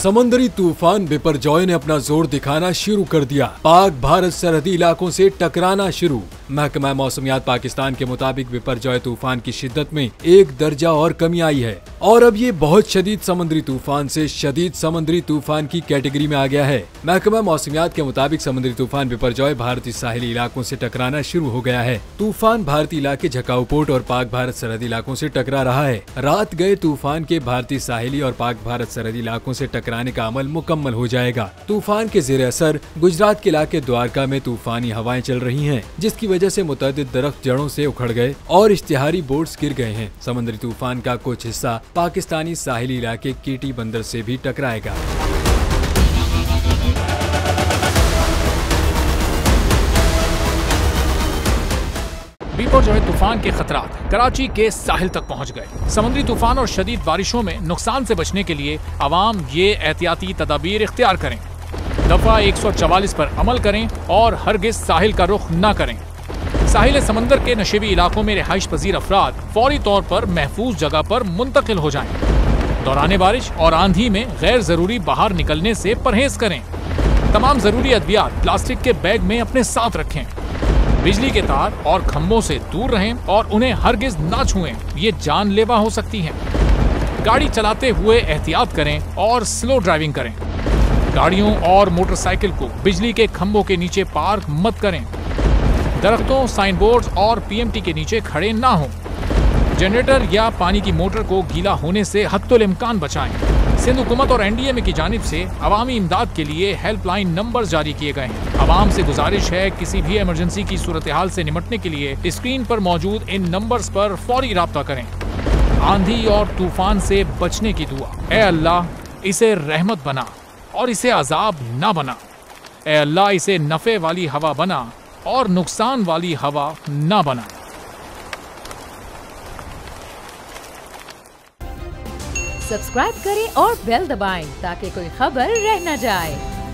समंदरी तूफान बिपरजॉय ने अपना जोर दिखाना शुरू कर दिया। पाक भारत सरहदी इलाकों से टकराना शुरू। महकमा मौसमियात पाकिस्तान के मुताबिक बिपरजॉय तूफान की शिद्दत में 1 दर्जा और कमी आई है और अब ये बहुत शदीद समुद्री तूफान से शदीद समुद्री तूफान की कैटेगरी में आ गया है। महकमा मौसमियात के मुताबिक समुद्री तूफान बिपरजॉय भारतीय साहिली इलाकों से टकराना शुरू हो गया है। तूफान भारतीय इलाके झकाऊ पोर्ट और पाक भारत सरहदी इलाकों से टकरा रहा है। रात गए तूफान के भारतीय साहिली और पाक भारत सरहदी इलाकों से टकराने का अमल मुकम्मल हो जाएगा। तूफान के ज़ेरे असर गुजरात के इलाके द्वारका में तूफानी हवाएं चल रही हैं, जिसकी वजह से मुतअद्दिद दरख्त जड़ों से उखड़ गए और इश्तिहारी बोर्ड्स गिर गए हैं। समुद्री तूफान का कुछ हिस्सा पाकिस्तानी साहिली इलाके कीटी बंदर से भी टकराएगा। बिपरजॉय तूफान के खतरात कराची के साहिल तक पहुंच गए। समुद्री तूफान और शदीद बारिशों में नुकसान से बचने के लिए आवाम ये एहतियाती तदाबीर इख्तियार करें। दफा 144 पर अमल करें और हरगिज साहिल का रुख न करें। साहिल समंदर के नशेबी इलाकों में रिहाइश पजीर अफराद फौरी तौर पर महफूज जगह पर मुंतकिल हो जाएं। दौरान बारिश और आंधी में गैर जरूरी बाहर निकलने से परहेज करें। तमाम जरूरी अद्वियात प्लास्टिक के बैग में अपने साथ रखें। बिजली के तार और खंभों से दूर रहें और उन्हें हरगिज ना छुएं, ये जानलेवा हो सकती हैं। गाड़ी चलाते हुए एहतियात करें और स्लो ड्राइविंग करें। गाड़ियों और मोटरसाइकिल को बिजली के खंभों के नीचे पार्क मत करें। दरख्तों, साइन बोर्ड्स और पीएमटी के नीचे खड़े ना हों। जनरेटर या पानी की मोटर को गीला होने से हत्तुल इम्कान बचाएं। सिंध हुकूमत और एनडीएमए की जानिब से अवामी इमदाद के लिए हेल्पलाइन नंबर जारी किए गए हैं। आवाम से गुजारिश है किसी भी इमरजेंसी की सूरत हाल से निपटने के लिए स्क्रीन पर मौजूद इन नंबर्स पर फौरी राब्ता करें। आंधी और तूफान से बचने की दुआ। ए अल्लाह, इसे रहमत बना और इसे अजाब ना बना। ए अल्लाह, इसे नफे वाली हवा बना और नुकसान वाली हवा ना बना। सब्सक्राइब करें और बेल दबाएं ताकि कोई खबर रह न जाए।